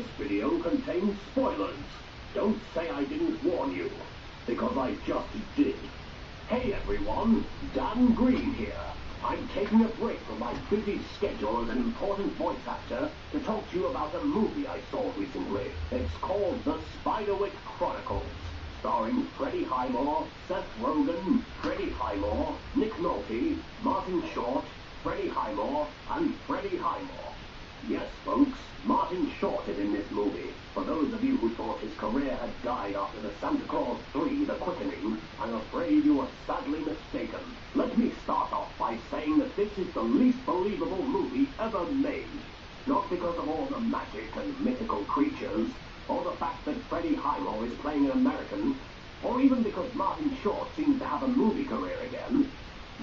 This video contains spoilers. Don't say I didn't warn you, because I just did. Hey everyone, Dan Green here. I'm taking a break from my busy schedule as an important voice actor to talk to you about a movie I saw recently. It's called The Spiderwhic Chronicles, starring Freddie Highmore, Seth Rogen, Freddie Highmore, Nick Nolte, Martin Short, Freddie Highmore, and Freddie Highmore. Yes, folks, Martin Short is in this movie. For those of you who thought his career had died after the Santa Claus 3, The Quickening, I'm afraid you were sadly mistaken. Let me start off by saying that this is the least believable movie ever made. Not because of all the magic and mythical creatures, or the fact that Freddie Highmore is playing an American, or even because Martin Short seems to have a movie career again.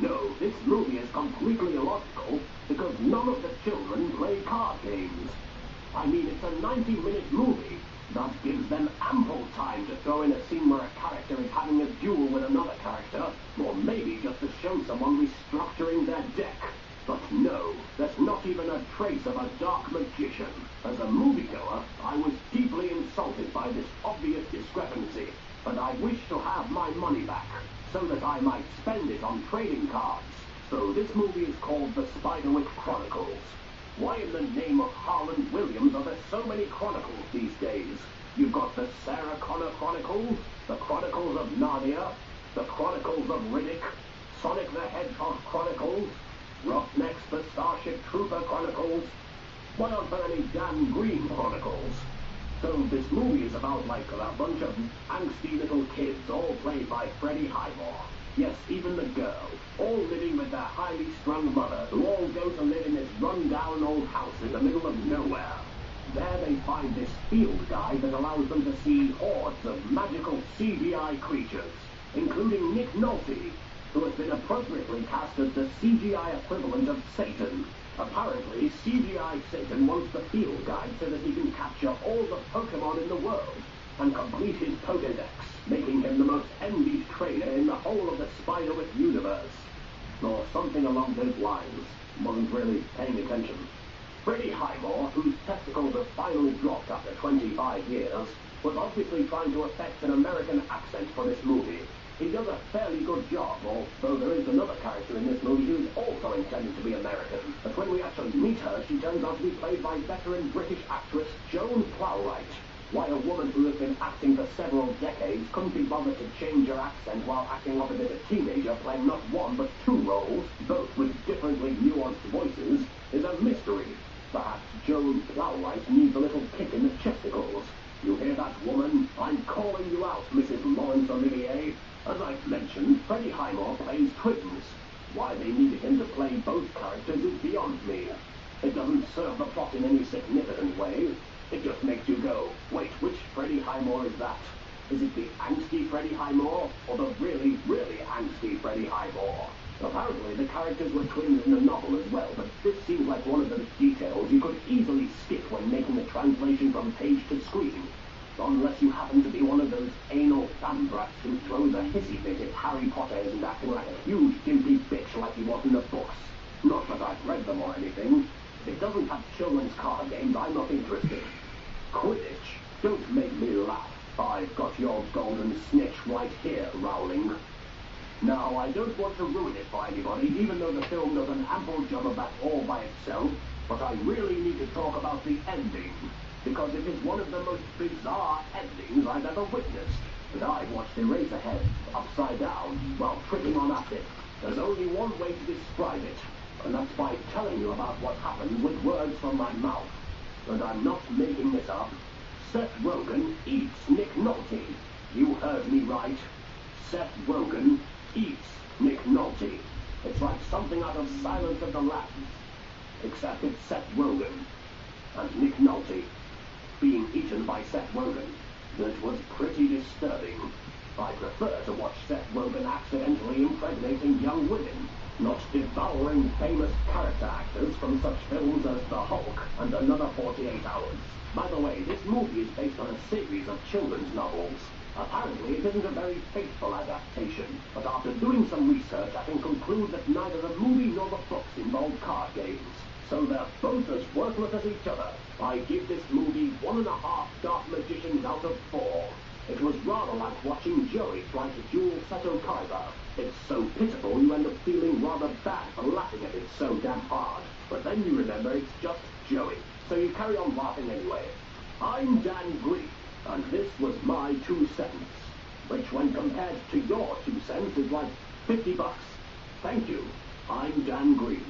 No, this movie is completely illogical because none of the children play card games. I mean, it's a 90-minute movie. That gives them ample time to throw in a scene where a character is having a duel with another character, or maybe just to show someone restructuring their deck. But no, there's not even a trace of a dark magician. As a moviegoer, I was deeply insulted by this obvious discrepancy, and I wish to have my money back, so that I might spend it on trading cards. So this movie is called The Spiderwhic Chronicles. Why in the name of Harland Williams are there so many Chronicles these days? You've got the Sarah Connor Chronicles, the Chronicles of Narnia, the Chronicles of Riddick, Sonic the Hedgehog Chronicles, Roughnecks the Starship Trooper Chronicles. Why aren't there any Dan Green Chronicles? So this movie is about like a bunch of angsty little kids, all played by Freddie Highmore. Yes, even the girl, all living with their highly strung mother, who all go to live in this run-down old house in the middle of nowhere. There they find this field guide that allows them to see hordes of magical CGI creatures, including Nick Nolte, who has been appropriately cast as the CGI equivalent of Satan. Apparently, CGI Satan wants the field guide so that he can capture all the Pokemon in the world and complete his Pokédex, making him the most envied trainer in the whole of the Spiderwhic universe. Or something along those lines. Wasn't really paying attention. Freddie Highmore, whose testicles have finally dropped after 25 years, was obviously trying to affect an American accent for this movie. He does a fairly good job, although there is another character in this movie who's also intended to be American. But when we actually meet her, she turns out to be played by veteran British actress Joan Plowright. Why a woman who has been acting for several decades couldn't be bothered to change her accent while acting opposite a teenager playing not one but two roles, both with differently nuanced voices, is a mystery. Perhaps Joan Plowright needs a little kick in the chesticles. You hear that, woman? I'm calling you out, Mrs. Laurence Olivier. As I've mentioned, Freddie Highmore plays twins. Why they needed him to play both characters is beyond me. It doesn't serve the plot in any significant way. It just makes you go, wait, which Freddie Highmore is that? Is it the angsty Freddie Highmore, or the really, really angsty Freddie Highmore? Apparently the characters were twins in the novel as well, but this seems like one of those details you could easily skip when making the translation from page to screen. Unless you happen to be one of those anal fanbrats who throws a hissy fit if Harry Potter isn't acting like a huge gimpy bitch like he was in the books. Not that I've read them or anything. If it doesn't have children's card games, I'm not interested. Quidditch, don't make me laugh. I've got your golden snitch right here, Rowling. Now, I don't want to ruin it for anybody, even though the film does an ample job of that all by itself, but I really need to talk about the ending, because it is one of the most bizarre endings I've ever witnessed. And I've watched Eraserhead upside down while tripping on acid. There's only one way to describe it, and that's by telling you about what happened with words from my mouth. And I'm not making this up. Seth Rogen eats Nick Nolte. You heard me right. Seth Rogen eats Nick Nolte. It's like something out of Silence of the Lambs. Except it's Seth Rogen and Nick Nolte being eaten by Seth Rogen. That was pretty disturbing. I prefer to watch Seth Rogen accidentally impregnating young women, not devouring famous character actors from such films as The Hulk and Another 48 Hours. By the way, this movie is based on a series of children's novels. Apparently, it isn't a very faithful adaptation, but after doing some research, I can conclude that neither the movie nor the books involve card games. So they're both as worthless as each other. I give this movie 1.5 Dark Magicians out of 4. It was rather like watching Joey try to duel Little Kuriboh. It's so pitiful you end up feeling rather bad for laughing at it so damn hard. But then you remember it's just Joey, so you carry on laughing anyway. I'm Dan Green, and this was my 2 cents, which when compared to your 2 cents is like $50. Thank you. I'm Dan Green.